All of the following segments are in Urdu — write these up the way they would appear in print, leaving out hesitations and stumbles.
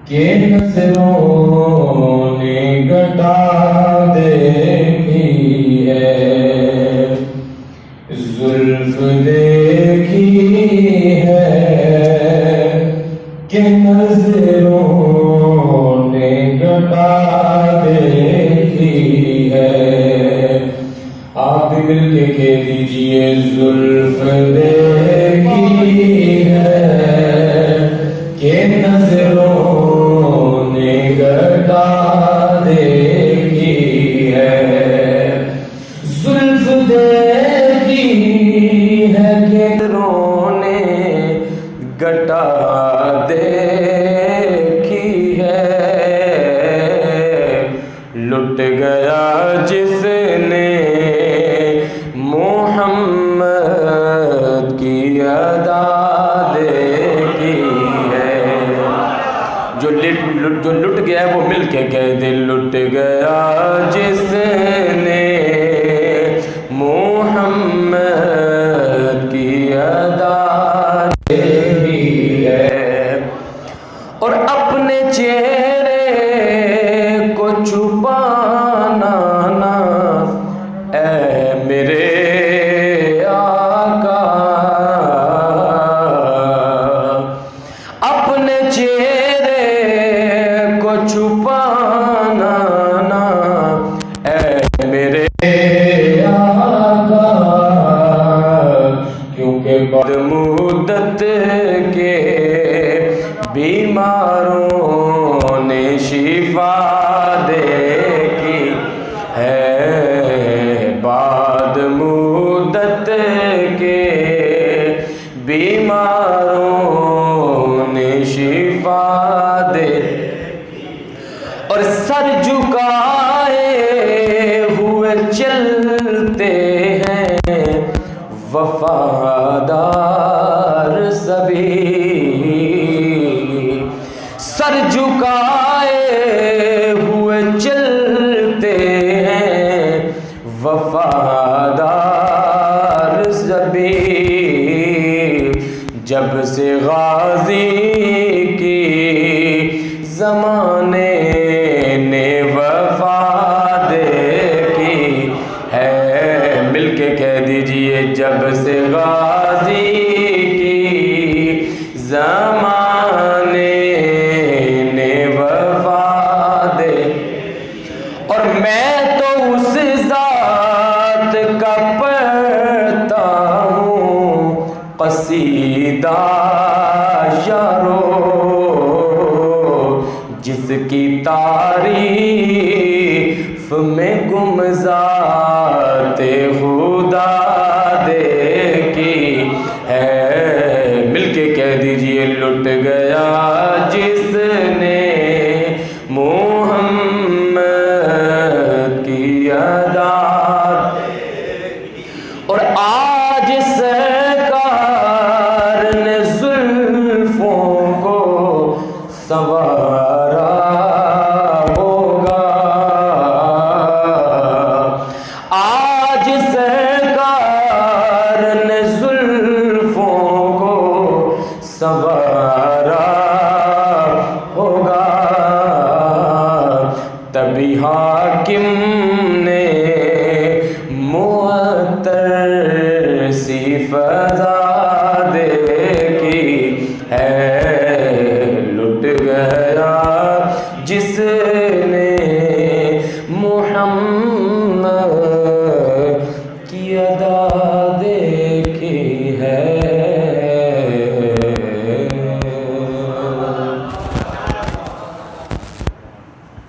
کہ نظروں نے گٹا دیکھی ہے، زلف دیکھی ہے کہ نظروں نے گٹا دیکھی ہے۔ آپ بھی مل کے کہہ دیجئے زلف دیکھی ہے کہ نظروں نے گٹا دیکھی ہے، زلف دیکھی ہے کہ نظروں نے گٹا دیکھی ہے۔ لٹ گیا جس نے محمد کی ادا دیکھی ہے، جو لٹ گیا ہے وہ مل کے کہہ دے، لٹ گیا جس نے محمد کی ادا دیکھی ہے، اور اپنے چہرے کو چھپانا نہ اے میرے آقا، اپنے چہرے کو چھپانا نہ اے میرے آقا، کیونکہ بعد مدت کے بیماروں نے شفا دیکھی ہے، بعد مدت کے بیماروں نے شفا دے، اور سر جھکائے ہوئے چلتے ہیں وفادار سبھی، سر جھکائے ہوئے چلتے ہیں وفادار سبھی، جب سے غازی کی زمانے نے وفا دیکھی ہے، مل کے کہہ دیجئے جب سے غازی کی زمانے نے وفا دے، اور میں تو اس ذات کا پڑھتا ہوں قصیدہ یارو، جس کی تعریف میں گم ذات خدا دیکھی ہے، مل کے کہہ دیجئے لٹ گیا جس نے محمد کی ادا، اور آج سرکار نے زلفوں کو سنوارا ہوگا، آج سرکار نے زلفوں کو سنوارا ہوگا، تبھی حاکم نے معطر سی فضا دیکھی ہے، لٹ گیا جس نے محمد کی ادا دیکھی ہے۔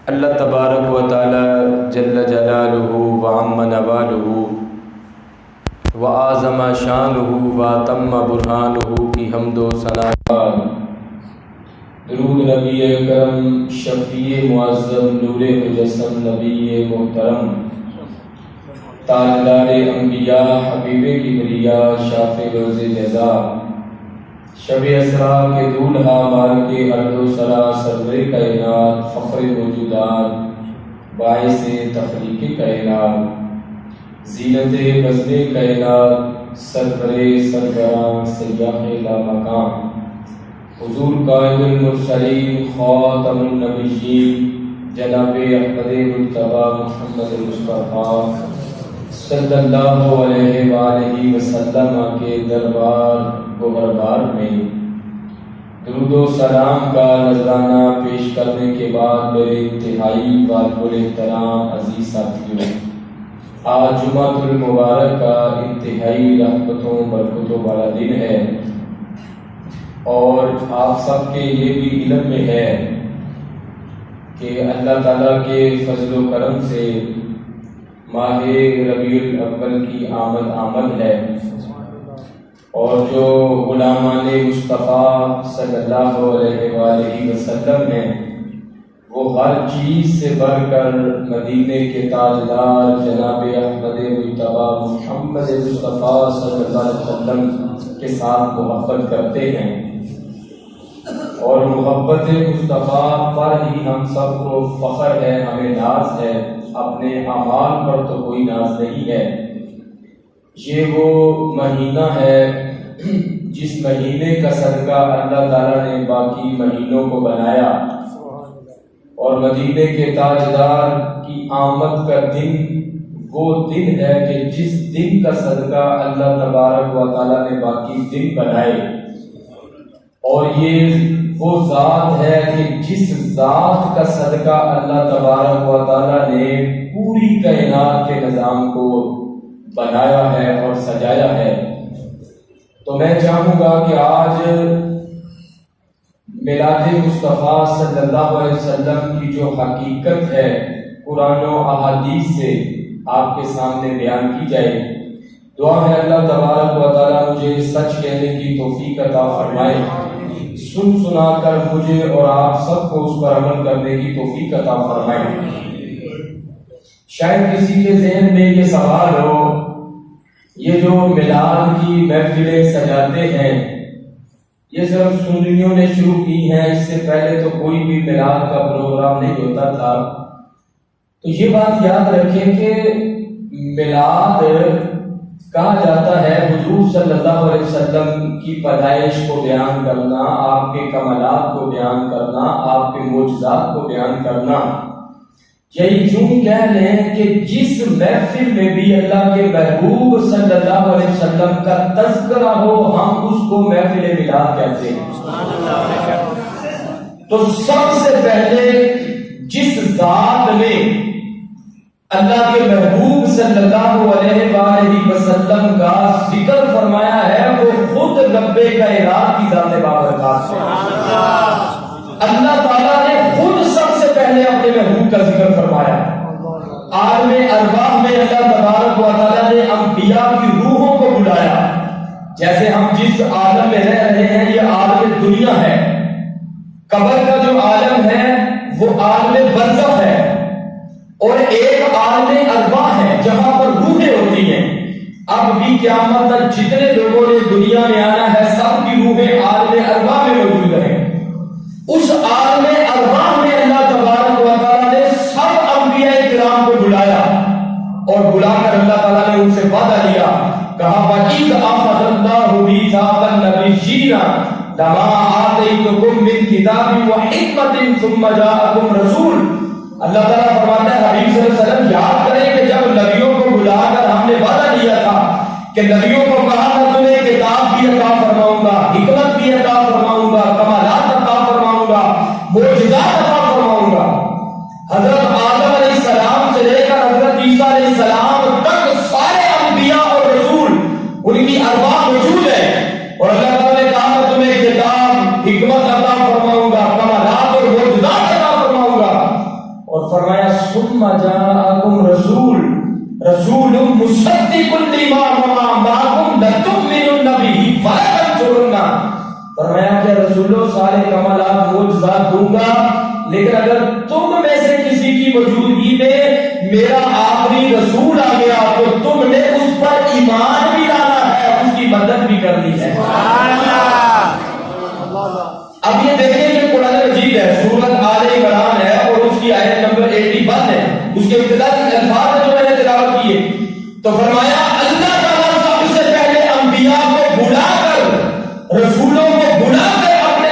اللہ تبارک و تعالی جل جلالہ وعم نوالہ وآزم شانہ واتم برہانہ کی حمد و ثنا، درود نبی اکرم شفیع معظم نور مجسم نبی محترم تاجدار انبیاء حبیب کبریا شافع روز جزا شب اسرا کے دولہا مار کے ارد و سرا سرور کائنات فخر موجودات باعث تخلیق کائنات زینت بزم کائنات سرور سرگران سیاح لامکان حضور قائد المرسلین خاتم النبیین جناب احمد مجتبی محمد مصطفیٰ صلی اللہ علیہ وآلہ وسلم کے دربار گوہربار میں درود و سلام کا نذرانہ پیش کرنے کے بعد میرے انتہائی واجب الاحترام عزیز ساتھیوں، آج جمعۃ المبارک کا انتہائی رحمتوں برکتوں والا دن ہے، اور آپ سب کے یہ بھی علم میں ہے کہ اللہ تعالیٰ کے فضل و کرم سے ماہ ربیع الاول کی آمد ہے، اور جو غلامان مصطفیٰ صلی اللہ علیہ وآلہ وسلم ہیں وہ ہر چیز سے بڑھ کر مدینے کے تاجدار جناب احمد مجتبی محمد مصطفیٰ صلی اللہ علیہ وسلم کے ساتھ محبت کرتے ہیں، اور محبت مصطفیٰ پر ہی ہم سب کو فخر ہے، ہمیں ناز ہے، اپنے اعمال پر تو کوئی ناز نہیں ہے۔ یہ وہ مہینہ ہے جس مہینے کا صدقہ اللہ تعالیٰ نے باقی مہینوں کو بنایا، اور مدینے کے تاجدار کی آمد کا دن وہ دن ہے کہ جس دن کا صدقہ اللہ تبارک و تعالیٰ نے باقی دن بنائے، اور یہ وہ ذات ہے کہ جس ذات کا صدقہ اللہ تبارک و تعالیٰ نے پوری کائنات کے نظام کو بنایا ہے اور سجایا ہے۔ تو میں چاہوں گا کہ آج میلاد مصطفیٰ صلی اللہ علیہ وسلم کی جو حقیقت ہے قرآن و احادیث سے آپ کے سامنے بیان کی جائے۔ دعا ہے اللہ تبارک و تعالیٰ مجھے سچ کہنے کی توفیق عطا فرمائے، سن سنا کر مجھے اور آپ سب کو اس پر عمل کرنے کی توفیق عطا فرمائے۔ شاید کسی کے ذہن میں یہ سوال ہو، یہ جو میلاد کی محفلیں سجاتے ہیں یہ صرف سنیوں نے شروع کی ہیں، اس سے پہلے تو کوئی بھی میلاد کا پروگرام نہیں ہوتا تھا۔ تو یہ بات یاد رکھیں کہ میلاد کہا جاتا ہے حضور صلی اللہ علیہ وسلم کی پیدائش کو بیان کرنا، آپ کے کمالات کو بیان کرنا، آپ کے معجزات کو بیان کرنا، یہی یوں کہہ لیں کہ جس محفل میں بھی اللہ کے محبوب صلی اللہ علیہ وسلم کا تذکرہ ہو ہم اس کو محفل میلاد کہتے ہیں۔ تو سب سے پہلے جس ذات نے اللہ کے محبوب صلی اللہ علیہ وآلہ وسلم کا ذکر فرمایا ہے وہ خود رب کائنات کی ذات بابرکات ہے۔ اللہ تعالیٰ نے خود سب سے پہلے اپنے محبوب کا ذکر فرمایا۔ عالم ارواح میں اللہ تبارک و تعالیٰ نے انبیاء کی روحوں کو بلایا۔ جیسے ہم جس عالم میں رہ رہے ہیں یہ عالم دنیا ہے، قبر کا جو عالم ہے وہ عالم برزخ ہے، اور ایک عالم ارواح ہے جہاں پر روحیں ہوتی ہیں۔ اب بھی قیامت تک جتنے لوگوں نے دنیا میں آنا ہے سب کی روحیں عالم ارواح میں موجود ہیں۔ اس عالم ارواح میں اللہ تبارک و تعالیٰ نے سب انبیاء کرام کو بلایا، اور بلا کر اللہ تعالیٰ نے ان سے وعدہ لیا، کہا وَإِذْ أَخَذَ اللَّهُ مِيثَاقَ النَّبِيِّينَ لَمَا آتَيْتُكُم مِّن كِتَابٍ وَحِكْمَةٍ ثُمَّ جَاءَكُمْ رَسُولٌ۔ اللہ تعالیٰ فرماتا ہے حبیب صلی اللہ علیہ وسلم یاد کریں کہ جب نبیوں کو بلا کر ہم نے وعدہ لیا تھا کہ نبیوں کو کہا میں تمہیں کتاب بھی عطا فرماؤں گا، حکمت بھی عطا فرماؤں گا، کمالات عطا فرماؤں گا، معجزات عطا فرماؤں گا۔ حضرت آدم علیہ السلام سے لے کر حضرت عیسیٰ علیہ السلام تک سارے انبیاء اور رسول ان کی ارواح موجود ہے، اور اللہ تعالیٰ نے کہا میں تمہیں کتاب حکمت عطا فرماؤں گا، کمالات اور معجزات عطا فرماؤں گا، اور فرمایا ثم جاءکم رسول مصدق لما معکم لتؤمنن بہ ولتنصرنہ۔ فرمایا کہ رسولوں سارے کمالات معجزات دوں گا، لیکن اگر تم میں سے کسی کی موجودگی میں میرا آخری رسول آ گیا تو تم نے اس پر ایمان بھی لانا ہے، اس کی مدد بھی کرنی ہے۔ اب یہ دیکھیں یہ قرآن مجید ہے، سورۃ آل عمران ہے اور اس کی آیت نمبر 81 ہے، اس کے ابتدائی الفاظ جو میں نے تلاوت کیے تو فرمایا اللہ تعالیٰ سب سے پہلے انبیاء کو بلا کر، رسولوں کو بلا کر اپنے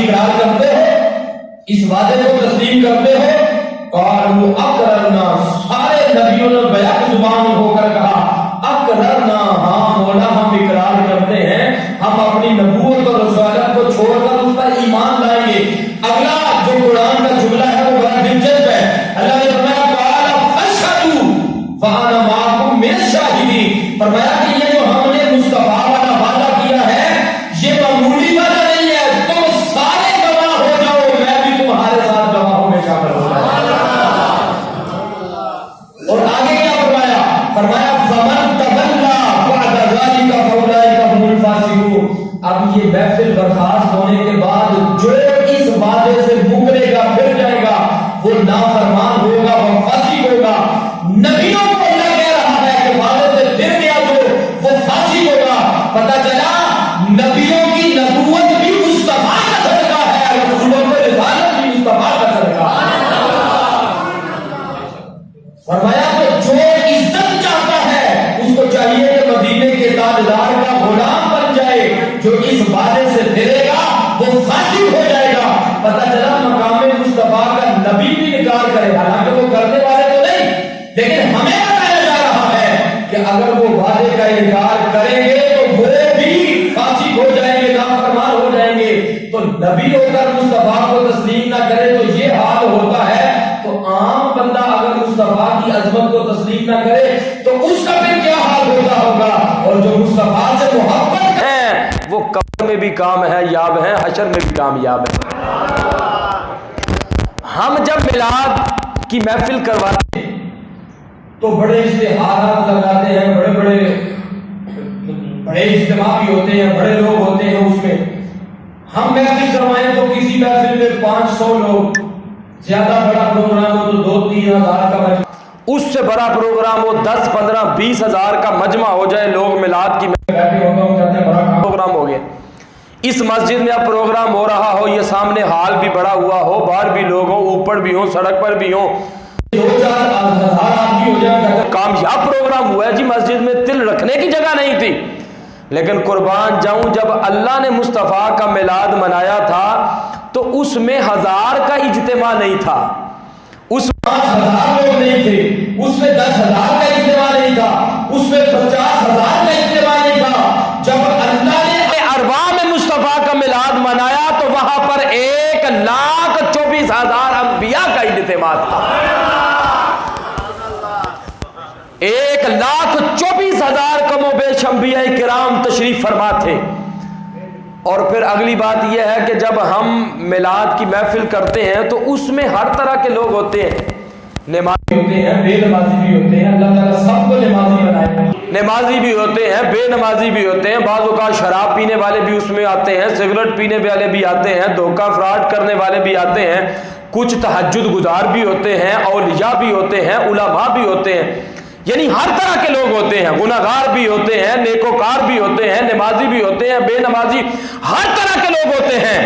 اقرار کرتے ہو؟ اس وعدے کو تسلیم کرتے ہو؟ قالوا اقررنا، سارے نبیوں نے بیک زبان ہو کر کہا اقررنا، ہاں مولا ہم اقرار کرتے ہیں، ہم اپنی نبوت اور رسالت کو چھوڑ کر اس پر ایمان لائیں گے۔ اگلا جو قرآن کا جملہ ہے وہ بڑا دلچسپ ہے۔ اللہ نے فرمایا قال فاشهدوا وانا معكم من الشاهدين، فرمایا کہ یہ جو ہم نے مصطفیٰ والا وعدہ کیا ہے یہ معمولی وعدہ نہیں ہے، تم سارے گواہ ہو جاؤ، میں بھی تمہارے ساتھ گواہوں میں شامل ہوں۔ اور آگے کیا فرمایا؟ فرمایا فمن تولى بعد ذلك فاولئك هم الفاسقون۔ اب یہ محفل برخاست ہونے کے بعد جو اس وعدے سے مکرے گا، پھر جائے گا، وہ نافرمان ہوگا، وہ فاسق ہوگا۔ نبیوں کو اللہ کہہ رہا ہے کہ وعدے سے پھر گیا تو وہ فاسق ہوگا۔ پتہ چلا نبیوں کی نبوت بھی مصطفیٰ کا صدقہ ہے، رسولوں کی رسالت بھی مصطفیٰ کا صدقہ ہے۔ فرمایا تو جو عزت چاہتا ہے اس کو چاہیے کہ مدینے کے تاجدار کا غلام بن جائے، جو اس وعدے سے پھرے گا وہ فاسق ہو جائے گا۔ پتہ چلا مقام مصطفیٰ کا نبی بھی انکار کرے، حالانکہ وہ کرنے والے تو نہیں، لیکن ہمیں بتایا جا رہا ہے کہ اگر وہ وعدے کا انکار کریں گے تو وہ بھی فاسق ہو جائیں گے، نافرمان ہو جائیں گے۔ تو نبی ہو کر مصطفیٰ کو تسلیم نہ کرے تو یہ حال ہوتا ہے، تو عام بندہ اگر مصطفیٰ کی عظمت کو تسلیم نہ کرے تو اس کا پھر کیا حال ہوتا ہوگا؟ اور جو مصطفیٰ سے محبت ہے وہ قبر میں بھی کام ہے یاب ہے، حشر میں بھی کامیاب ہے۔ ہم جب میلاد کی محفل کرواتے ہیں تو بڑے اشتہارات لگاتے ہیں، بڑے اجتماع بھی ہوتے ہیں، بڑے لوگ ہوتے ہیں اس میں۔ ہم محفل کروائیں تو کسی محفل میں 500 لوگ، زیادہ بڑا پروگرام ہو تو 2-3 ہزار کا مجمع، اس سے بڑا پروگرام ہو 10, 15, 20 ہزار کا مجمع ہو جائے، لوگ میلاد کی بیٹھے ہوتے ہیں، کہتے ہیں بڑا پروگرام ہو گیا۔ اس مسجد میں اب پروگرام ہو رہا ہو، یہ سامنے ہال بھی بڑا ہوا ہو، باہر بھی لوگ ہوں، اوپر بھی ہوں، سڑک پر بھی ہوں، 2-4 ہزار آدمی ہو جائے، کامیاب پروگرام ہوا ہے جی، مسجد میں تل رکھنے کی جگہ نہیں تھی۔ لیکن قربان جاؤں جب اللہ نے مصطفیٰ کا میلاد منایا تھا تو اس میں 1000 کا اجتماع نہیں تھا، اس میں 5000 لوگ نہیں تھے، اس میں 10,000 کا اجتماع نہیں تھا، اس میں 50,000 کا اجتماع نہیں تھا۔ جب اللہ نے ارواح میں مصطفیٰ کا میلاد منایا تو وہاں پر 1,24,000 انبیاء کا اجتماع تھا، 1,24,000 کم و بیش انبیاء کرام تشریف فرما تھے۔ اور پھر اگلی بات یہ ہے کہ جب ہم میلاد کی محفل کرتے ہیں تو اس میں ہر طرح کے لوگ ہوتے ہیں، نمازی ہوتے ہیں، بے نمازی بھی ہوتے ہیں، اللہ تعالیٰ سب کو نمازی بنائے ہیں، نمازی بھی ہوتے ہیں، بے نمازی بھی ہوتے ہیں، بعض اوقات شراب پینے والے بھی اس میں آتے ہیں، سگریٹ پینے والے بھی آتے ہیں، دھوکہ فراڈ کرنے والے بھی آتے ہیں، کچھ تہجد گزار بھی ہوتے ہیں، اولیاء بھی ہوتے ہیں، علماء بھی ہوتے ہیں، یعنی ہر طرح کے لوگ ہوتے ہیں، گناہگار بھی ہوتے ہیں، نیکوکار بھی ہوتے ہیں، نمازی بھی ہوتے ہیں، بے نمازی، ہر طرح کے لوگ ہوتے ہیں۔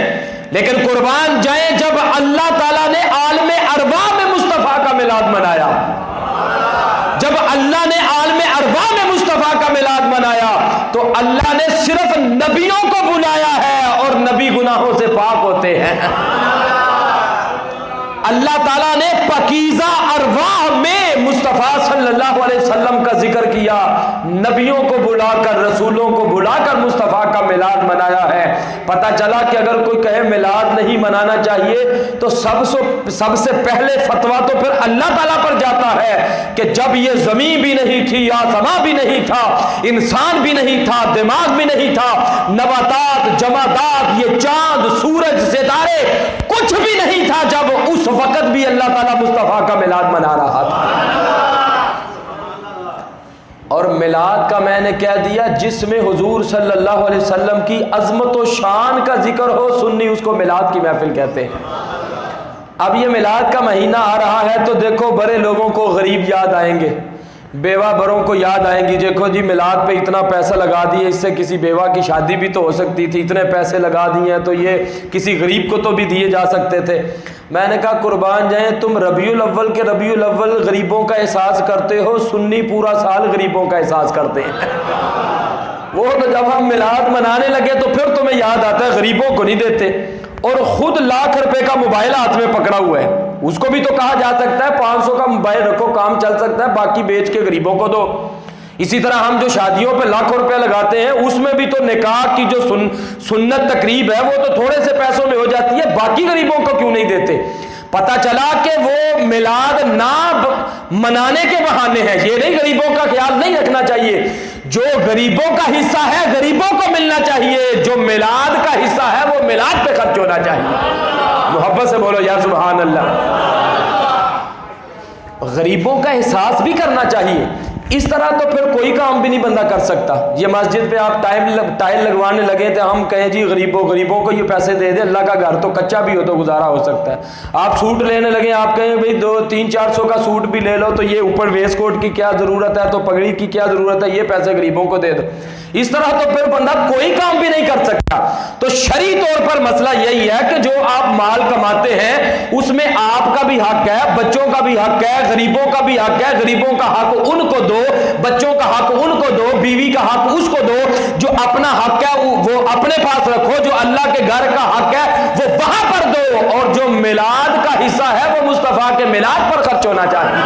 لیکن قربان جائیں جب اللہ تعالیٰ نے عالم ارواح میں مصطفیٰ کا میلاد منایا، جب اللہ نے عالم ارواح میں مصطفیٰ کا میلاد منایا تو اللہ نے صرف نبیوں کو بلایا ہے، اور نبی گناہوں سے پاک ہوتے ہیں۔ اللہ تعالیٰ نے پاکیزہ ارواح میں مصطفیٰ صلی اللہ علیہ وسلم کا ذکر کیا، نبیوں کو بلا کر، رسولوں کو بلا کر مصطفیٰ کا میلاد منایا ہے۔ پتہ چلا کہ اگر کوئی کہے میلاد نہیں منانا چاہیے تو سب سے پہلے فتویٰ تو پھر اللہ تعالیٰ پر جاتا ہے کہ جب یہ زمین بھی نہیں تھی، آسمان بھی نہیں تھا، انسان بھی نہیں تھا، دماغ بھی نہیں تھا، نباتات، جمادات، یہ چاند، سورج، ستارے، کچھ بھی نہیں تھا، جب اس وقت بھی اللہ تعالیٰ مصطفیٰ کا میلاد منا رہا تھا۔ اور میلاد کا میں نے کہہ دیا جس میں حضور صلی اللہ علیہ وسلم کی عظمت و شان کا ذکر ہو، سنی اس کو میلاد کی محفل کہتے ہیں۔ اب یہ میلاد کا مہینہ آ رہا ہے تو دیکھو بڑے لوگوں کو غریب یاد آئیں گے، بیوہ بروں کو یاد آئیں گی، دیکھو جی میلاد پہ اتنا پیسہ لگا دیے، اس سے کسی بیوہ کی شادی بھی تو ہو سکتی تھی، اتنے پیسے لگا دیے ہیں تو یہ کسی غریب کو تو بھی دیے جا سکتے تھے۔ میں نے کہا قربان جائیں تم ربیع الاول کے ربیع الاول غریبوں کا احساس کرتے ہو، سنی پورا سال غریبوں کا احساس کرتے ہیں۔ وہ تو جب ہم میلاد منانے لگے تو پھر تمہیں یاد آتا ہے غریبوں کو نہیں دیتے، اور خود لاکھ روپے کا موبائل ہاتھ میں پکڑا ہوا ہے، اس کو بھی تو کہا جا سکتا ہے 500 کا موبائل رکھو کام چل سکتا ہے، باقی بیچ کے غریبوں کو دو۔ اسی طرح ہم جو شادیوں پہ لاکھوں روپے لگاتے ہیں اس میں بھی تو نکاح کی جو سنت تقریب ہے وہ تو تھوڑے سے پیسوں میں ہو جاتی ہے، باقی غریبوں کو کیوں نہیں دیتے؟ پتہ چلا کہ وہ میلاد نہ منانے کے بہانے ہیں، یہ نہیں، غریبوں کا خیال نہیں رکھنا چاہیے، جو غریبوں کا حصہ ہے غریبوں کو ملنا چاہیے، جو میلاد کا حصہ ہے وہ میلاد پہ خرچ ہونا چاہیے۔ محبت سے بولو یا سبحان اللہ۔ غریبوں کا احساس بھی کرنا چاہیے، اس طرح تو پھر کوئی کام بھی نہیں بندہ کر سکتا۔ یہ مسجد پہ آپ ٹائل لگوانے لگے تھے، ہم کہیں جی غریبوں کو یہ پیسے دے دیں، اللہ کا گھر تو کچا بھی ہو تو گزارا ہو سکتا ہے۔ آپ سوٹ لینے لگے، آپ کہیں بھئی 200-300-400 کا سوٹ بھی لے لو، تو یہ اوپر ویسٹ کوٹ کی کیا ضرورت ہے، تو پگڑی کی کیا ضرورت ہے، یہ پیسے غریبوں کو دے دو۔ اس طرح تو پھر بندہ کوئی کام بھی نہیں کر سکتا۔ تو شرعی طور پر مسئلہ یہی ہے کہ جو آپ مال کماتے ہیں اس میں آپ کا بھی حق ہے، بچوں کا بھی حق ہے، غریبوں کا بھی حق ہے، غریبوں کا حق ان کو دو، بچوں کا حق ان کو دو، بیوی کا حق اس کو دو، جو اپنا حق ہے وہ اپنے پاس رکھو، جو اللہ کے گھر کا حق ہے وہ وہاں پر دو، اور جو میلاد کا حصہ ہے وہ مصطفیٰ کے میلاد پر خرچ ہونا چاہیے۔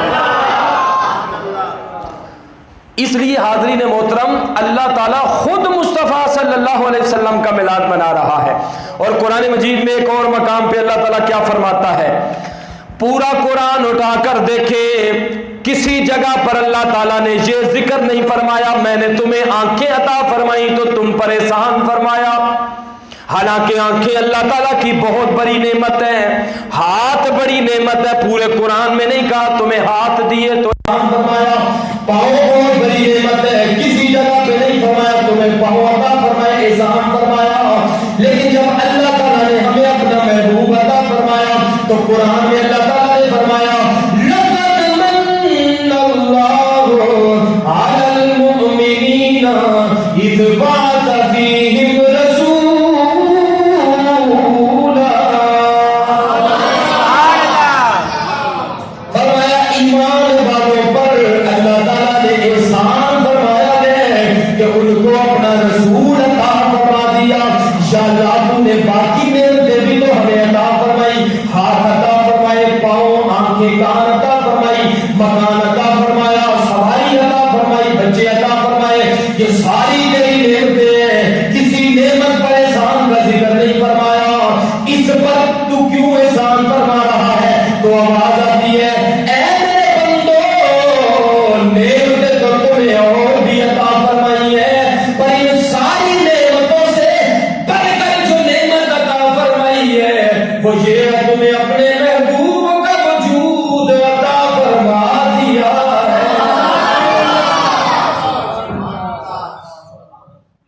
اس لیے حاضرین محترم، اللہ تعالیٰ خود مصطفیٰ صلی اللہ علیہ وسلم کا میلاد منا رہا ہے، اور قرآن مجید میں ایک اور مقام پہ اللہ تعالیٰ کیا فرماتا ہے؟ پورا قرآن اٹھا کر دیکھے، کسی جگہ پر اللہ تعالیٰ نے یہ ذکر نہیں فرمایا میں نے تمہیں آنکھیں عطا فرمائی تو تم پر احسان فرمایا۔ حالانکہ آنکھیں اللہ تعالیٰ کی بہت بڑی نعمت ہے، ہاتھ بڑی نعمت ہے، پورے قرآن میں نہیں کہا تمہیں ہاتھ دیے تو احسان فرمایا، پاؤں بہت بڑی نعمت ہے، کسی جگہ پہ نہیں فرمایا تمہیں پاؤں عطا فرمایا، احسان فرمایا۔ لیکن جب اللہ تعالیٰ نے ہمیں اپنا محبوب عطا فرمایا تو قرآن میں اللہ تعالیٰ نے فرمایا لَقَدْ مَنَّ اللَّهُ عَلَى الْمُؤْمِنِينَ إِذْ بَعَثَ فِيهِمْ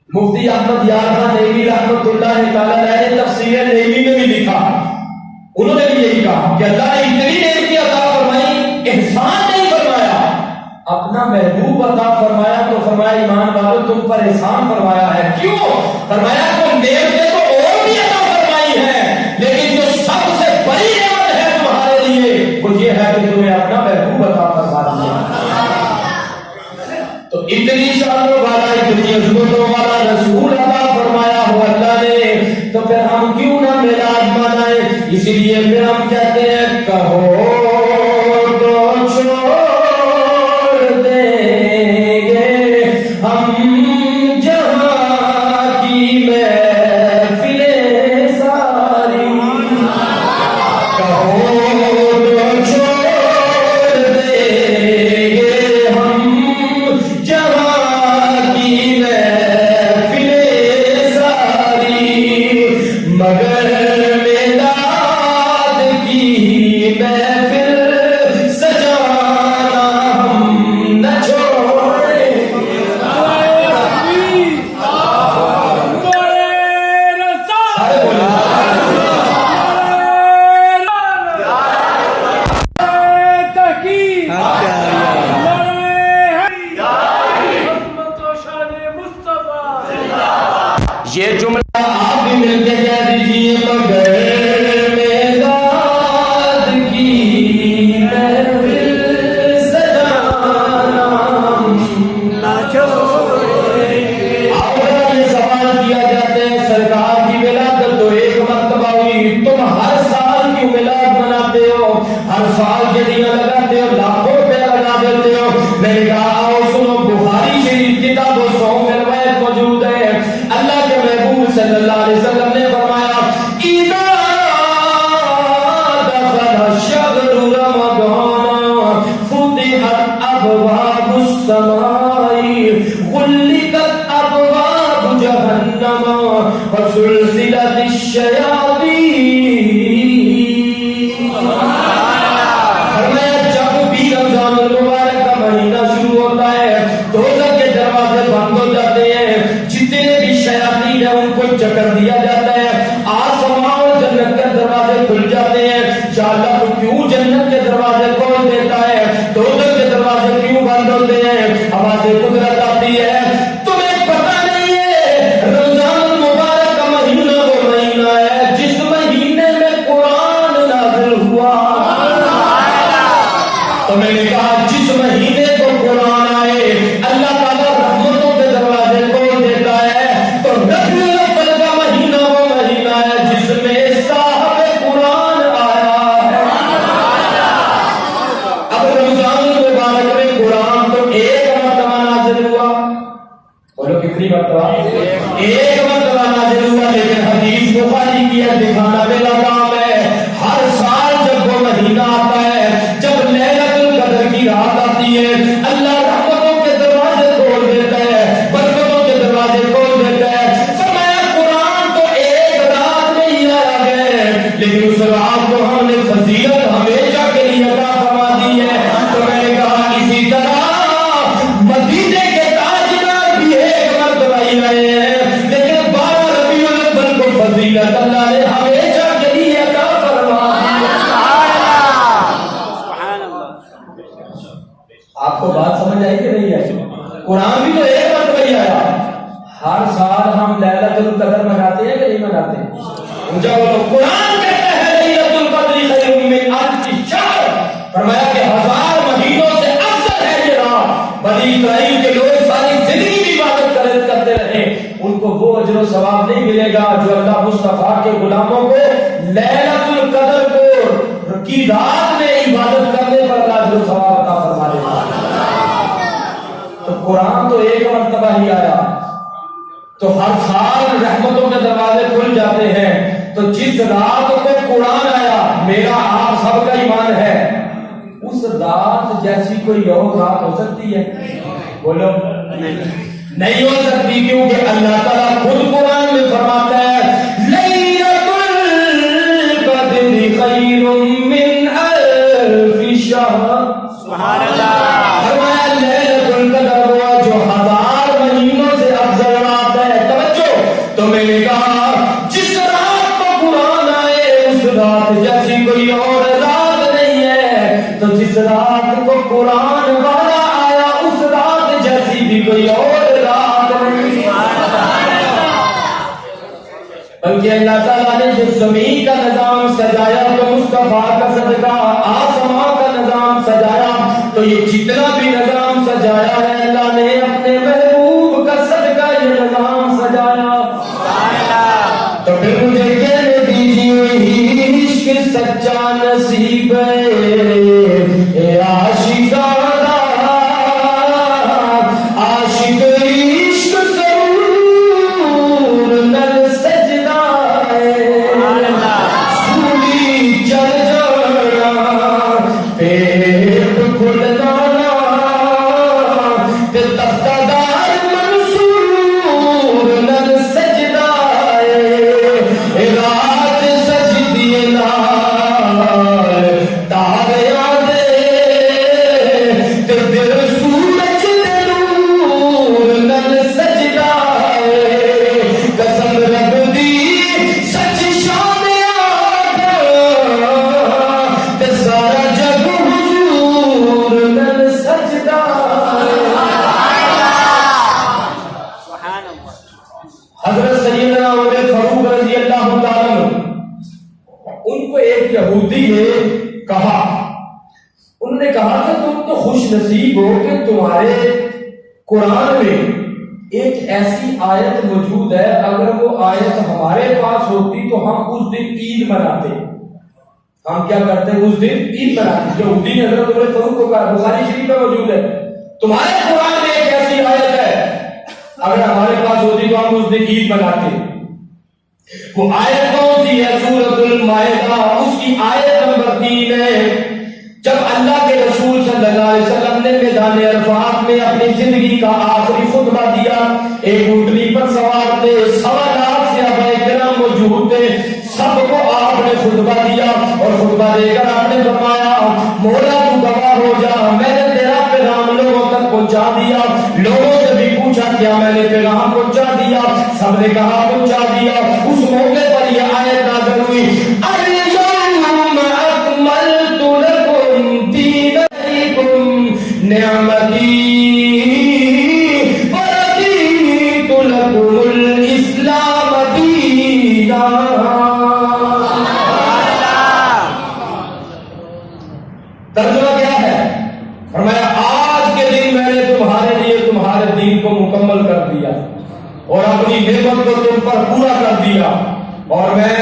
مفتی احمد یار خان نیوی رحمۃ اللہ تعالی نے تفسیر نیوی میں بھی لکھا، انہوں نے بھی یہی کہا کہ اللہ نے اتنی نعمتیں عطا فرمائی، احسان نہیں فرمایا، اپنا محبوب عطا فرمایا تو فرمایا ایمان والو تم پر احسان فرمایا ہے۔ کیوں فرمایا؟ تو نعمتیں تو اور بھی عطا فرمائی ہیں، لیکن جو سب سے بڑی نعمت ہے تمہارے لیے وہ یہ ہے کہ تمہیں اپنا محبوب عطا فرما دیا۔ تو اتنی شانوں والا، اتنی عظمتوں والا رسول عطا فرمایا ہو اللہ نے، تو پھر ہم کیوں نہ میلاد منائیں؟ اسی لیے پھر ہم کہتے ہیں کہو تو چھوڑ دیں گے ہم جہاں کی محفلیں ساری، کہو تو چھوڑ دیں گے ہم جہاں کی محفلیں ساری، مگر میلاد کی محفل ہر سال کے دیا لگاتے ہو، لاکھوں روپے لگا دیتے ہو. میں نے کہا آؤ سنو، بخاری شریف کتاب و صوم میں روایت موجود ہے. اللہ کے محبوب صلی اللہ علیہ وسلم نے فرمایا اذا دخل شهر رمضان فتحت ابواب السماء غلقت ابواب جهنم وسلسلت الشياطين. جب بھی رمضان المبارک کا مہینہ شروع ہوتا ہے دوزخ کے دروازے بند ہو جاتے ہیں، جتنے بھی شیاطین ہیں ان کو چکر دیا جاتا ہے، آسمان اور جنت کے دروازے کھل جاتے ہیں. یا اللہ تو کیوں جنت کے دروازے کھول دیتا ہے، دوزخ کے دروازے کیوں بند ہوتے ہیں؟ آواز قدرت آتی ہے. تمہیں پتہ نہیں ہے رمضان المبارک کا مہینہ وہ مہینہ ہے جس مہینے میں قرآن نازل ہوا. تو میں نے کہا جس مہینے کو قرآن آئے اللہ تعالیٰ رحمتوں کے دروازے کھول دیتا ہے. تو ربیع الاول کا مہینہ وہ مہینہ ہے جس میں صاحب قرآن آیا ہے. اب رمضان المبارک میں قرآن تو ایک مرتبہ نازل ہوا. بولو کتنی مرتبہ؟ ایک مرتبہ نازل ہوا. لیکن حدیث بخاری کی ہے، دکھانا میرا کام ہے. ہر سال جب وہ مہینہ آتا ہے، جب لیلۃ القدر کی رات آتی ہے، اللہ رحمتوں کے دروازے کھول دیتا ہے، برکتوں کے دروازے کھول دیتا ہے. فرمایا قرآن تو ایک رات میں ہی آیا ہے لیکن اس رات کو ہم نے فضیلت ہمیشہ کے لیے عطا فرما دی ہے. تو میں نے کہا اسی طرح مدینے کے تاجدار بھی ایک مرتبہ ہی رہے ہیں لیکن 12 ربیع الاول کو فضیلت اللہ نے ہمیشہ کے لیے عطا فرما دی. آپ کو بات سمجھ آئی کہ نہیں ہے؟ قرآن بھی تو ایک مرتبہ ہی آیا. ہر سال ہم لیلۃ القدر مناتے ہیں کہ نہیں مناتے؟ اونچا بولو. قرآن کہتا ہے لیلۃ القدر خیر من الف شہر. فرمایا کہ 1000 مہینوں سے افضل ہے یہ رات. بنی اسرائیل کے لوگ ساری زندگی بھی عبادت کرتے رہے، ان کو وہ اجر و ثواب نہیں ملے گا جو اللہ مصطفیٰ کے غلاموں کو لیلۃ القدر کو کی رات میں عبادت کرنے پر اللہ اجر و ثواب عطا فرما دے گا. تو قرآن تو ایک مرتبہ ہی آیا تو ہر سال رحمتوں کے دروازے کھل جاتے ہیں. تو جس رات کو قرآن آیا میرا آپ سب کا ایمان ہے اس رات جیسی کوئی اور رات ہو سکتی ہے؟ بولو نہیں ہو سکتی. کیونکہ اللہ تعالیٰ خود قرآن میں فرماتا ہے لیلۃ القدر خیر من الف شہر. سبحان اللہ. فرمایا لیلۃ القدر ہوا جو 1000 مہینوں سے افضل رات ہے. توجہ. تو میں نے کہا جس رات کو قرآن آئے اس رات جیسی کوئی اور رات نہیں ہے. تو جس رات کو قرآن والا آیا اس رات جیسی بھی کوئی اور رات نہیں. بلکہ اللہ تعالیٰ نے جو زمین کا نظام سجایا تو مصطفیٰ کا صدقہ، آسمان کا نظام سجایا تو یہ جتنا بھی نظام سجایا ہے اللہ نے اپنے محبوب کا صدقہ یہ نظام سجایا. تو پھر مجھے کہنے دیجیے عشق سچا نصیب اے عاشق زادہ، عاشق عشق ضرور نل سجدہ سولی چل جانا پیٹ کھل جانا تے تختہ دار منصور نل سجدہ رات سجدی نال تاریا دے تے دل سورج دے نور نل سجدہ قسم رب دی سچ شان آگا تے سارا جگ حضور نل سجدہ. حضرت سیدنا عمر فاروق رضی اللہ تعالیٰ عنہ ان کو ایک یہودی نے کہا، انہوں نے کہا کہ تم تو خوش نصیب ہو کہ تمہارے قرآن میں ایک ایسی آیت موجود ہے، اگر وہ آیت ہمارے پاس ہوتی تو ہم اس دن عید مناتے. ہم کیا کرتے ہیں اس دن عید مناتے ہیں. یہودی نے حضرت عمر فاروق کو کہا, بخاری شریف میں موجود ہے, تمہارے قرآن میں ایک ایسی آیت ہے, اگر ہمارے پاس ہوتی تو ہم اس دن عید مناتے. وہ آیت کون سی ہے؟ سورۃ المائدہ, اس کی آیت نمبر 3 ہے. جب اللہ کے رسول صلی اللہ علیہ وسلم نے میدان عرفات میں اپنی زندگی کا آخری خطبہ دیا, ایک اونٹنی پر سوار تھے, 1.25 لاکھ صحابہ کرام موجود تھے, سب کو آپ نے خطبہ دیا اور خطبہ دے کر آپ نے فرمایا, مولا تو گواہ ہو جا, میں نے تیرا پیغام لوگوں تک پہنچا دیا. لوگوں سے بھی پوچھا کیا میں نے پیغام پہنچا دیا؟ سب نے کہا پہنچا دیا. اس موقع پر یہ آیت نازل ہوئی, الیوم اکملت لکم دینکم نعمتی ورضیت لکم الاسلام دینا. ترجمہ کیا ہے؟ فرمایا آج کے دن میں نے تمہارے لیے تمہارے دین کو مکمل کر دیا اور اپنی نعمت کو تم پر پورا کر دیا, اور میں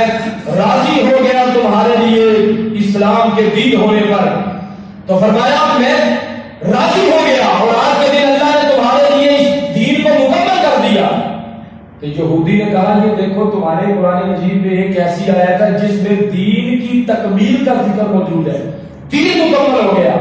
راضی ہو گیا تمہارے لیے اسلام کے دین ہونے پر. تو فرمایا میں راضی ہو گیا اور آج کے دن اللہ نے تمہارے لیے اس دین کو مکمل کر دیا. تو یہودی نے کہا یہ دیکھو تمہارے قرآن مجید میں ایک ایسی آیت ہے جس میں دین کی تکمیل کا ذکر موجود ہے, دین مکمل ہو گیا.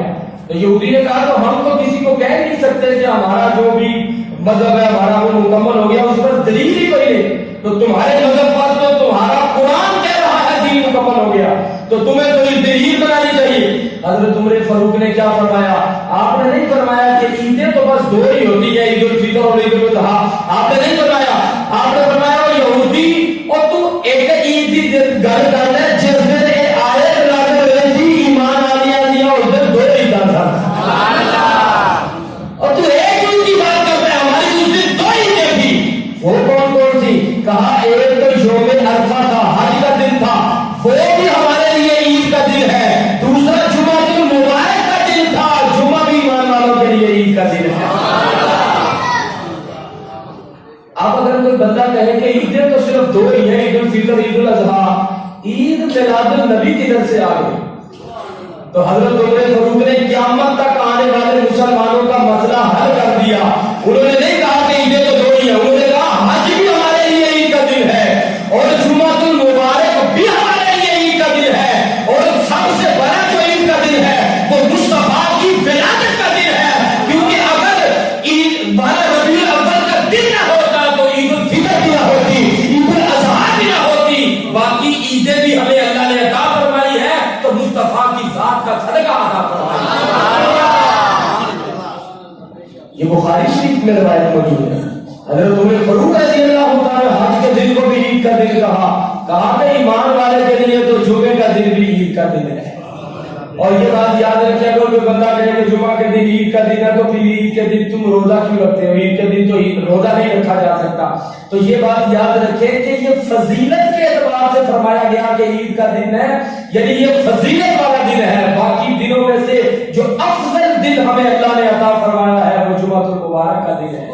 تو یہودی نے کہا تو ہم تو کسی کو کہہ نہیں سکتے کہ ہمارا جو بھی مذہب ہے ہمارا وہ مکمل ہو گیا, اس پر دلیل ہی کوئی نہیں. تو تمہارے مذہب پر تو تمہارا قرآن کہہ رہا ہے دین مکمل ہو گیا, تو تمہیں تو اس دلیل بنانی چاہیے. حضرت عمر فاروق نے کیا فرمایا؟ آپ نے نہیں فرمایا کہ عیدیں تو بس 2 ہی ہوتی ہیں, عید الفطر اور عید الاضحیٰ. آپ نے نہیں فرمایا, آپ نے فرمایا یہودی اور تو ایک عید کی گل کر لے جس دن یہ آیت نازل ہوئی تھی ایمان والیاں اس دن 2 عیداں تھا, اور تو ایک عید کی بات کرتا ہے, ہماری اس دن 2 عیدیں تھی. وہ کون کون سی؟ کہا ایک تو یوم عرفہ تھا, حج کا دن تھا, وہ بھی ہمارے لیے عید کا دن ہے. دوسرا جمعہ دن مبارک کا دن تھا, جمعہ بھی ایمان والوں کے لیے عید کا دن ہے. آپ اگر کوئی بندہ کہے کہ عیدیں تو صرف 2 ہی ہیں, عید الفطر عید الاضحیٰ, عید میلاد النبی کدھر سے آ گئی؟ تو حضرت عمر فاروق نے قیامت تک آنے والے مسلمانوں کا مسئلہ حل کر دیا. انہوں نے نہیں کہا کہ عیدیں تو 2 ہی ہیں, انہوں نے کہا حج بھی ہمارے لیے عید کا دن ہے اور جمعۃ المبارک بھی ہمارے لیے عید کا دن ہے, اور سب سے بڑا جو عید کا دن ہے وہ مصطفیٰ کی ولادت کا دن ہے. کیونکہ اگر عید 12 ربیع الاول کا دن نہ ہوتا تو عید الفطر بھی نہ ہوتی, عید الاضحیٰ بھی نہ ہوتی, باقی عیدیں بھی ہمیں اللہ نے عطا فرمائی ہے تو مصطفیٰ کی ذات کا صدقہ عطا فرمایا. یہ بخاری شریف میں روایت موجود ہے. حضرت عمر فاروق رضی اللہ تعالیٰ حج کے دن کو بھی عید کا دن کہا کہ ایمان والے کے لیے تو جمعے کا دن بھی عید کا دن ہے. اور یہ بات یاد رکھے, اگر کوئی بندہ کہے کہ جمعہ کے دن عید کا دن ہے تو پھر عید کے دن تم روزہ کیوں رکھتے ہو؟ عید کے دن تو روزہ نہیں رکھا جا سکتا. تو یہ بات یاد رکھے کہ یہ فضیلت کے اعتبار سے فرمایا گیا کہ عید کا دن ہے, یعنی یہ فضیلت والا دن ہے. باقی دنوں میں سے جو افضل دن ہمیں اللہ نے عطا فرمایا ہے وہ جمعۃ المبارک کا دن ہے,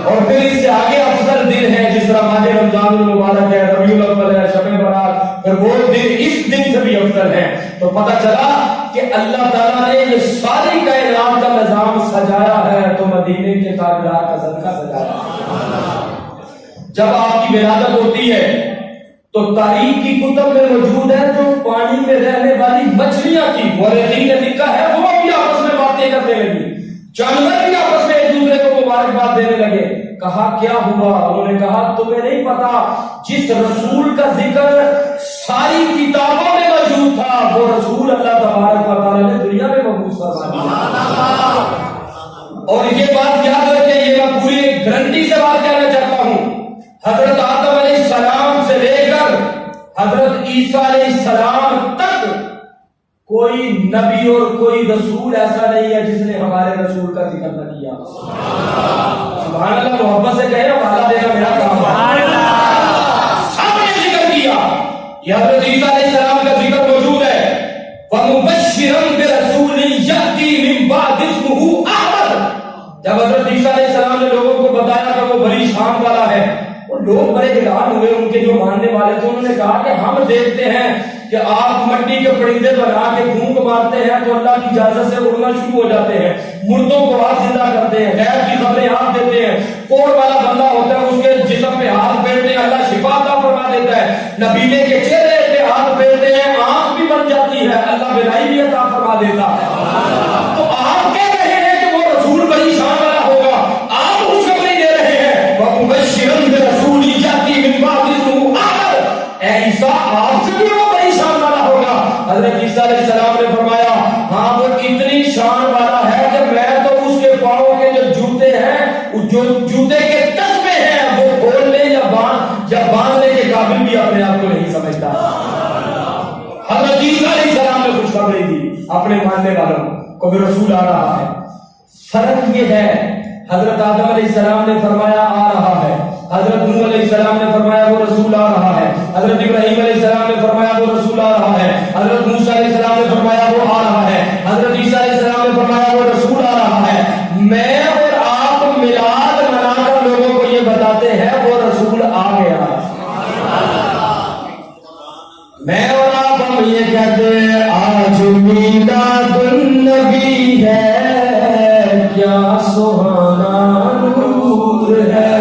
اور پھر اس سے آگے افضل دن ہے جس طرح ماہ رمضان المبارک ہے, ربیع الاول ہے, شب برات, پھر وہ دن اس دن سے بھی افضل ہے. تو پتہ چلا کہ اللہ تعالیٰ نے یہ ساری کائنات کا نظام سجایا ہے تو مدینے کے تاجدار کا صدقہ سجایا ہے. جب آپ کی ولادت ہوتی ہے تو تاریخ کی کتب میں موجود ہے جو پانی میں رہنے والی مچھلیاں تھی, مورخین نے لکھا ہے وہ بھی آپس میں باتیں کرنے لگی, جانور بھی آپس میں ایک دوسرے کو مبارکباد دینے لگے. کہا کیا ہوا؟ انہوں نے کہا تمہیں نہیں پتا جس رسول کا ذکر ساری کتابوں میں موجود تھا وہ رسول اللہ تبارک و تعالیٰ نے دنیا میں مبعوث فرمایا. اور یہ بات یاد رکھیں, یہ میں پوری گارنٹی سے بات کہنا چاہتا ہوں, حضرت آدم علیہ السلام سے لے کر حضرت عیسیٰ علیہ السلام تک کوئی نبی اور کوئی رسول ایسا نہیں ہے جس نے ہمارے رسول کا ذکر نہ کیا. سبحان اللہ, محبت سے کہے والا دینا میرا کام ہے. سب نے ذکر کیا. یہ حضرت عیسیٰ علیہ السلام کا ذکر موجود ہے, وَمُبَشِّرًا بِرَسُولٍ يَأْتِي مِن بَعْدِ اسْمُهُ أَحْمَدُ. جب حضرت عیسیٰ علیہ السلام نے لوگوں کو بتایا کہ وہ بڑی شان والا ہے, اور لوگ بڑے حیران ہوئے، ان کے جو ماننے والے تھے انہوں نے کہا کہ ہم دیکھتے ہیں کہ آپ مٹی کے پرندے بنا کے پھونک مارتے ہیں تو اللہ کی اجازت سے اڑنا شروع ہو جاتے ہیں، مردوں کو آپ زندہ کرتے ہیں، غیب کی خبریں آپ دیتے ہیں، کوڑ والا بندہ ہوتا ہے اس کے جسم پہ ہاتھ پھیرتے ہیں اللہ شفا عطا فرما دیتا ہے، نبیلے کے چہرے پہ ہاتھ پھیرتے ہیں آنکھ بھی بن جاتی ہے، اللہ بینائی بھی عطا فرما دیتا ہے۔ تو آپ کہہ رہے ہیں کہ وہ رسول بڑی شان والا ہوگا، آپ خوشخبری دے رہے ہیں وَمُبَشِّرًا بِرَسُولٍ يَأْتِي مِن بَعْدِ اسْمُهُ أَحْمَدُ، اے عیسیٰ آپ سے بھی وہ بڑی شان والا ہوگا۔ حضرت عیسیٰ علیہ السلام نے فرمایا ہاں وہ اتنی شان والا ہے کہ میں تو اس کے پاؤں کے جو جوتے ہیں، جو جوتے کے تسمے ہیں وہ کھولنے یا باندھنے کے قابل بھی اپنے آپ کو نہیں سمجھتا۔ حضرت عیسیٰ علیہ السلام نے خوشخبری دی اپنے ماننے والوں کو بھی رسول آ رہا ہے۔ فرق یہ ہے حضرت آدم علیہ السلام نے فرمایا آ رہا ہے، حضرت نوح علیہ السلام نے فرمایا وہ رسول آ رہا ہے، حضرت ابراہیم علیہ السلام نے فرمایا وہ رسول آ رہا ہے، حضرت موسیٰ علیہ السلام نے فرمایا وہ آ رہا ہے، حضرت عیسیٰ علیہ السلام نے فرمایا وہ رسول آ رہا ہے۔ میں اور آپ میلاد منا کر لوگوں کو یہ بتاتے ہیں وہ رسول آ گیا ہے۔ میں اور آپ ہم یہ کہتے ہیں آج میلاد النبی ہے کیا سہانا نور ہے۔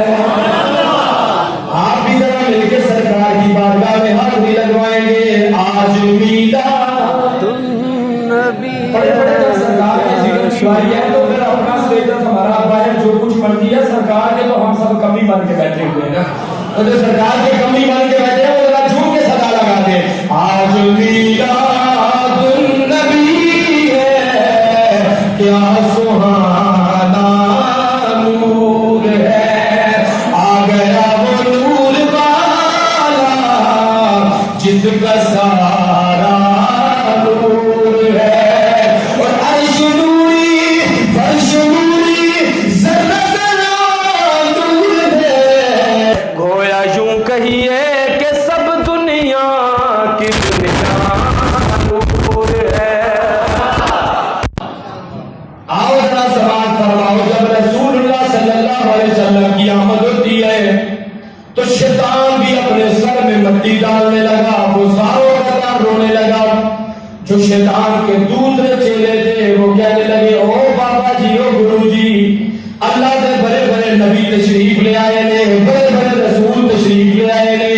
آپ بھی ذرا مل کے سرکار کی بارگاہ میں حاضری لگوائیں گے آج میلاد النبی بڑے بڑے سرکار کے ذکر شماری ہے تو پھر اپنا اسٹیٹس ہمارا باہر جو کچھ مرضی ہے سرکار کے تو ہم سب کمی بن کے بیٹھے ہوئے ہیں نا، تو جو سرکار کے کمی بن کے بیٹھے ہیں وہ ذرا جھوم کے صدا لگا دیں آج میلاد النبی ہے کیا سہانا نور ہے، آ گیا وہ نور والا جس کا سارا نور ہے، اور عرش نوری فرش نوری ذرہ ذرہ نور ہے، گویا یوں کہیے کہ سب دنیا کی دنیا نور ہے۔ آؤ ذرا سماعت فرماؤ، جب رسول اللہ صلی اللہ علیہ وسلم کی آمد ہوتی ہے تو شیطان بھی اپنے سر میں مٹی ڈالنے لگا، وہ ساروں کا رونے لگا۔ جو شیطان کے دوسرے چیلے تھے وہ کہنے لگے او بابا جی او گرو جی اللہ کے بڑے بڑے نبی تشریف لے آئے نے، بڑے بڑے رسول تشریف لے آئے نے،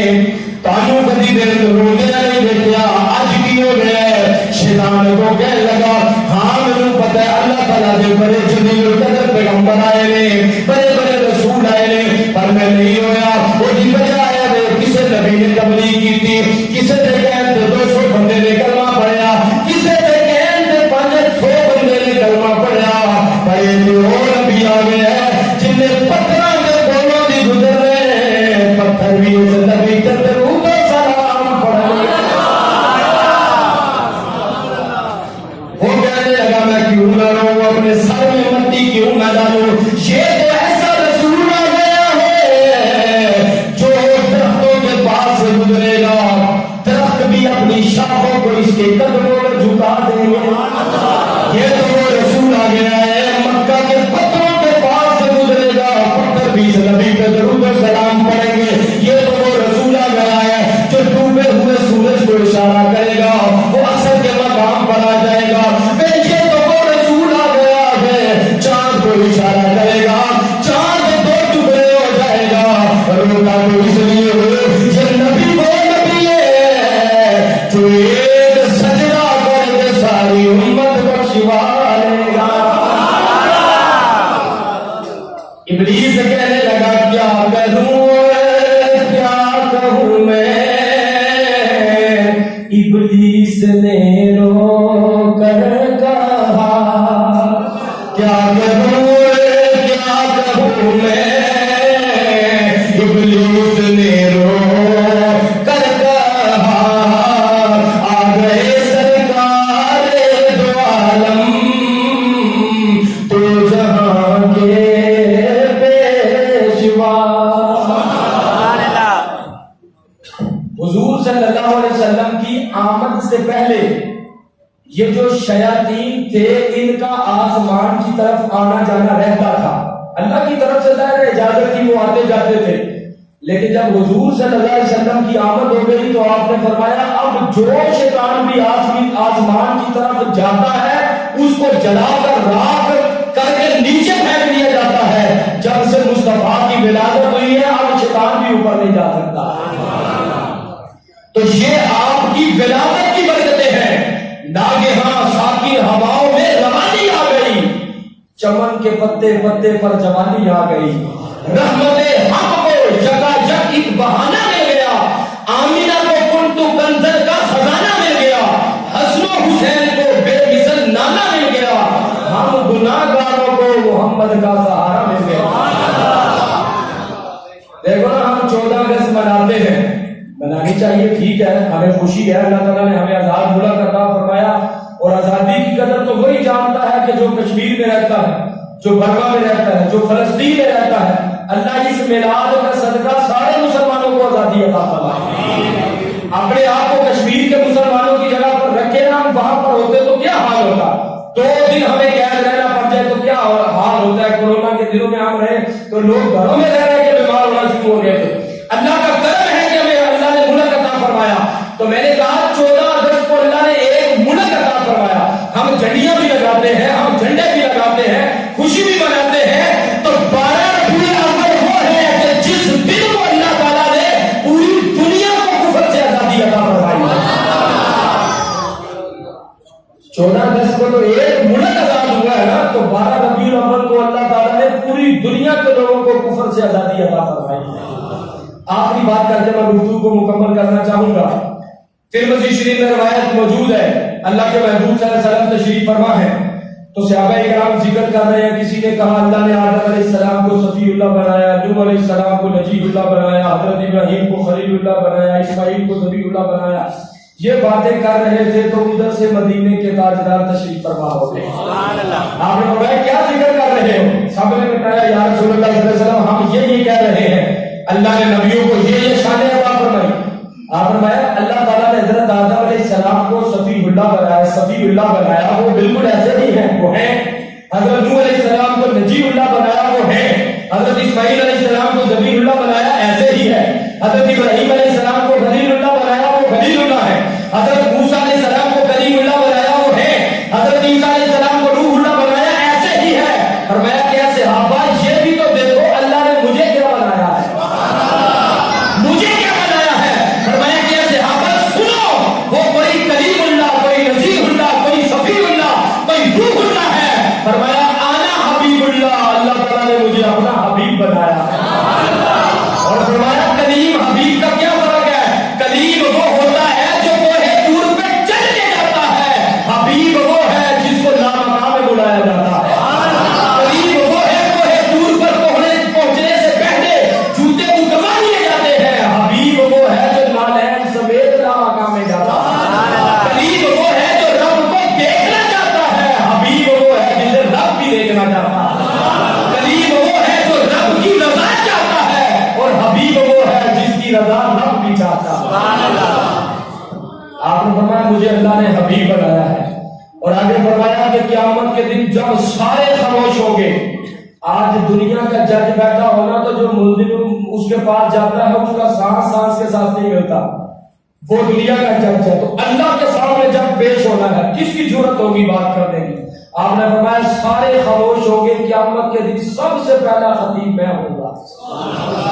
تانوں کدی دیر رونے نہیں دیکھا اج کی ہو گیا ہے۔ شیطان کو کہنے لگا ہاں مجھے پتہ ہے اللہ تعالیٰ کے بڑے جلیل القدر پیغمبر آئے نے، بڑے بڑے رسول آئے نے، پر میں نہیں ہویا۔ وہ جی بجائے کسے نبی نے تبلیغ کی تھی، کسے نے کہتے 200 بندے نے کلمہ پڑھیا، کسے نے کہتے 500 بندے نے کلمہ پڑھیا، پر یہ جو نبی آ گئے ہیں جن نے پتھراں کے بولوں دی گزر رہے، پتھر بھی اس نبی کے درود و سلام پڑھے۔ وہ کہنے لگا میں کیوں نہ رہوں، اپنے سر میں مٹی کیوں نہ ڈالوں، یہ تو ایسا رسول آ گیا ہے جو درختوں کے پاس سے گزرے گا، درخت بھی اپنی شاخوں کو اس کے قدموں میں جھکا دیں گے۔ یہ تو وہ رسول آ گیا ہے مکہ کے پتھروں کے پاس سے گزرے گا، پتھر بھی اس نبی پہ درود و سلام پڑھیں گے۔ یہ تو وہ رسول آ گیا ہے جو ڈوبے ہوئے سورج کو اشارہ کرے گا، وہ اثر کے مقام پر آ جائے گا۔ یہ تو وہ رسول آ گیا ہے چاند کو اشارہ کرے گا، چاند دو ٹکڑے ہو جائے گا، روتا تو اس لیے ہو یہ نبی وہ نبی ہے جو ایک سجدہ کر کے ساری امت کو شفا لے گا۔ ابلیس کہنے لگا کیا کہوں میں، ابلیس نے رو کر کہا کیا کہوں میں، ابلیس نے رو کر کہا آ گئے سرکار دو عالم تو جہاں کے پیشوا۔ حضور صلی اللہ علیہ وسلم کی آمد سے پہلے یہ جو شیاطین تھے ان کا آسمان کی طرف آنا جانا رہتا تھا، اللہ کی طرف سے ظاہر اجازت تھی وہ آتے جاتے تھے، لیکن جب حضور صلی اللہ علیہ وسلم کی آمد ہو گئی تو آپ نے فرمایا اب جو شیطان بھی آسمان کی طرف جاتا ہے اس کو جلا کر راکھ کر کے نیچے پھینک دیا جاتا ہے. جب سے مصطفیٰ کی ولادت ہوئی ہے اب شیطان بھی اوپر نہیں جا سکتا. تو یہ آپ کی ولادت کی برکتیں ہیں. ناگہاں ساکن ہواؤں میں روانی آ گئی, چمن کے پتے پتے پر جوانی آ گئی. رحمت حق کو یکایک ایک بہانہ مل گیا. آمینہ کو کنتو کنزر کا خزانہ مل گیا. حسن و حسین کو بے مثل نانا مل گیا. ہم گناہگاروں کو محمد کا سہارا مل گیا. دیکھو نا, ہم 14 اگست مناتے ہیں, منانی چاہیے, ٹھیک ہے, ہمیں خوشی ہے, اللہ تعالیٰ نے ہمیں آزاد ملک عطا فرمایا. اور آزادی کی قدر تو وہی جانتا ہے کہ جو کشمیر میں رہتا ہے, جو برما میں رہتا ہے, جو فلسطین میں رہتا ہے. اللہ اس میلاد کا صدقہ سارے مسلمانوں کو آزادی عطا فرمائے. اپنے آپ کو کشمیر کے مسلمانوں کی جگہ پر رکھے نا, ہم وہاں پر ہوتے تو کیا حال ہوتا. 2 دن ہمیں قید رہنا پڑ جائے تو کیا حال ہوتا ہے. کورونا کے دنوں میں ہم رہے تو لوگ گھروں میں رہ رہے کے بیمار ہونا شروع ہو گئے تھے. اللہ کا کرم ہے کہ ہمیں اللہ نے ملک عطا فرمایا. تو میں نے کہا 14 اگست کو اللہ نے ایک ملک عطا فرمایا. ہم جھنڈیاں بھی لگاتے ہیں, ہم جھنڈے بھی لگاتے ہیں, خوشی بھی مناتے ہیں. تو 12 ربیع الاول وہ ہے کہ جس دن کو اللہ تعالیٰ نے پوری دنیا کو کفر سے آزادی عطا فرمائی. 14 اگست کو تو ایک ملک آزاد ہوا ہے نا, تو 12 ربیع الاول کو اللہ تعالیٰ نے پوری دنیا کے لوگوں کو کفر سے آزادی عطا فرمائی. آخری بات کر کے میں گفتگو کو مکمل کرنا چاہوں گا. ترمذی شریف میں روایت موجود ہے, اللہ کے محبوب صلی اللہ علیہ وسلم تشریف فرما ہے تو صحابہ کرام ذکر کر رہے ہیں. کسی نے کہا اللہ نے آدم علیہ السلام کو صفی اللہ بنایا, نوح علیہ السلام کو نجی اللہ بنایا, حضرت ابراہیم کو خلیل اللہ بنایا, اسماعیل کو ذبیح اللہ بنایا. یہ باتیں کر رہے تھے تو ادھر سے مدینے کے تاجدار تشریف فرما ہو گئے. آپ نے فرمایا کیا ذکر کر رہے ہو؟ سب نے بتایا یا رسول اللہ صلی اللہ علیہ وسلم ہم یہ کہہ رہے ہیں اللہ نے نبیوں کو یہ شان عطا فرمائی. آپ فرمایا اللہ تعالیٰ نے حضرت آدم علیہ السلام کو صفی اللہ بنایا, صفی اللہ بنایا, وہ بالکل ایسے ہی ہیں, وہ ہیں. حضرت نوح علیہ السلام کو نجی اللہ بنایا, وہ ہیں. حضرت اسماعیل علیہ السلام کو ذبیح اللہ بنایا, ایسے ہی ہے. حضرت ابراہیم علیہ السلام کو خلیل اللہ بنایا, وہ خلیل اللہ ہے. حضرت موسیٰ علیہ السلام کو کلیم اللہ بنایا, وہ ہیں. حضرت عیسیٰ علیہ السلام کو روح اللہ بنایا, ایسے ہی ہے. فرمایا کیا صحابہ یہ بھی تو دیکھو اللہ نے مجھے کیا بنایا ہے, مجھے کیا بنایا ہے. فرمایا کیا صحابہ سنو, وہ کوئی کلیم اللہ, کوئی نذیر اللہ, کوئی صفی اللہ, کوئی روح اللہ ہے. فرمایا آنا حبیب اللہ, اللہ تعالیٰ نے مجھے اپنا حبیب بنایا ہے. اور فرمایا کلیم حبیب کا کیا فرق ہے. کلیم وہ ہوتا ہے جو کوہ طور پہ چل کے جاتا ہے, حبیب وہ ہے جس کو لامقام میں بلایا جاتا ہے. کلیم وہ ہے کوہ طور پر پہنچنے سے پہلے جوتے اتروا لیے جاتے ہیں, حبیب وہ ہے جو نالین سمیت لامقام میں جاتا ہے. کلیم وہ ہے جو رب کو دیکھنا چاہتا ہے, حبیب وہ ہے جسے رب بھی دیکھنا چاہتا ہے. کلیم وہ ہے جو رب کی رضا چاہتا ہے, اور حبیب وہ ہے جس کی رضا رب بھی چاہتا ہے. آپ نے فرمایا مجھے اللہ نے حبیب بنایا ہے. اور آگے فرمایا کہ قیامت کے دن جب سارے خاموش ہوں گے, آج دنیا کا جج بیٹھا ہونا تو جو ملزم اس کے پاس جاتا ہے اس کا سانس کے ساتھ نہیں ملتا, وہ دنیا کا جج ہے. تو اللہ کے سامنے جب پیش ہونا ہے کس کی ضرورت ہوگی بات کرنے کی. آپ نے فرمایا سارے خاموش ہوں گے, قیامت کے دن سب سے پہلا خطیب میں ہوں گا,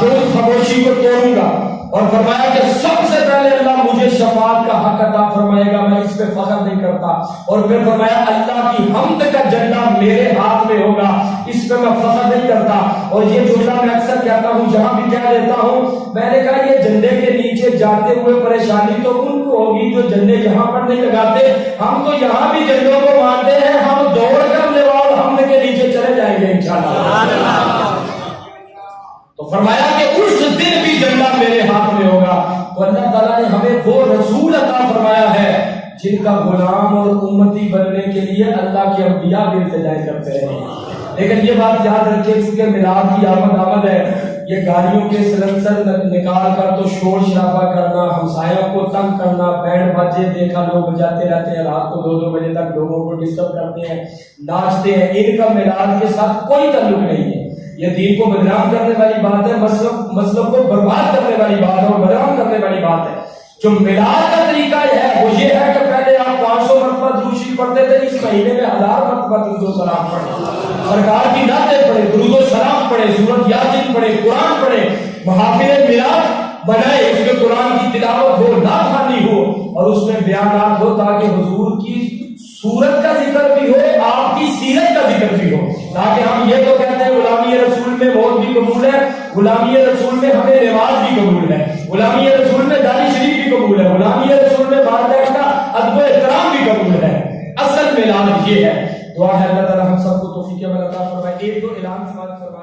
جو اس خاموشی کو توڑوں گا. اور فرمایا کہ سب سے پہلے اللہ مجھے شفاعت کا حق عطا فرمائے گا, میں اس پہ فخر نہیں کرتا. اور پھر فرمایا اللہ کی حمد کا جھنڈا میرے ہاتھ میں ہوگا, اس پہ میں فخر نہیں کرتا. اور یہ جملہ میں اکثر کہتا ہوں, جہاں بھی کہہ دیتا ہوں, میں نے کہا یہ جھنڈے کے نیچے جاتے ہوئے پریشانی تو ان کو ہوگی جو جھنڈے یہاں پر نہیں لگاتے. ہم تو یہاں بھی جھنڈوں کو مانتے ہیں, ہم دوڑ کر لیوال حمد کے نیچے چلے جائیں گے انشاءاللہ. تو فرمایا کہ اس دن بھی جھنڈا میرے ہاتھ میں ہوگا. تو اللہ تعالیٰ نے ہمیں وہ رسول عطا فرمایا ہے جن کا غلام اور امتی بننے کے لیے اللہ کے انبیاء بھی التجا کرتے ہیں. لیکن یہ بات یاد رکھیے, چونکہ میلاد کی آمد ہے, یہ گاڑیوں کے سلنسر نکال کر تو شور شرابہ کرنا, ہمسایوں کو تنگ کرنا, بینڈ باجے دیکھا لوگ بجاتے رہتے ہیں, رات کو 2 بجے تک لوگوں کو ڈسٹرب کرتے ہیں, ناچتے ہیں, ان کا میلاد کے ساتھ کوئی تعلق نہیں ہے. یہ دین کو بدنام کرنے والی بات ہے، مسلک کو برباد کرنے والی بات ہے اور بدنام کرنے والی بات ہے۔ جو میلاد کا طریقہ ہے وہ یہ ہے کہ پہلے آپ 500 مرتبہ درود شریف پڑھتے تھے، اس مہینے میں 1000 مرتبہ درود و سلام پڑھیں، سرکار کی نعتیں پڑھیں، درود و سلام پڑھیں، سورۃ یاسین پڑھیں، قرآن پڑھیں، محافل میلاد بنائے، اس میں قرآن کی تلاوت ہو، نعت خوانی ہو اور اس میں بیانات ہو، تاکہ حضور کی صورت کا ذکر بھی ہو، آپ کی سیرت کا ذکر بھی ہو، تاکہ ہم یہ تو کہتے ہیں غلامی رسول میں موت بھی قبول ہے، غلامی رسول میں ہمیں نماز بھی قبول ہے، غلامی رسول میں داڑھی شریف بھی قبول ہے، غلامی رسول میں والدین کا ادب و احترام بھی قبول ہے۔ اصل میلاد یہ ہے۔ دعا ہے اللہ تعالی ہم سب کو توفیق عطا فرمائے۔ ایک دو اعلان سماعت فرمائے۔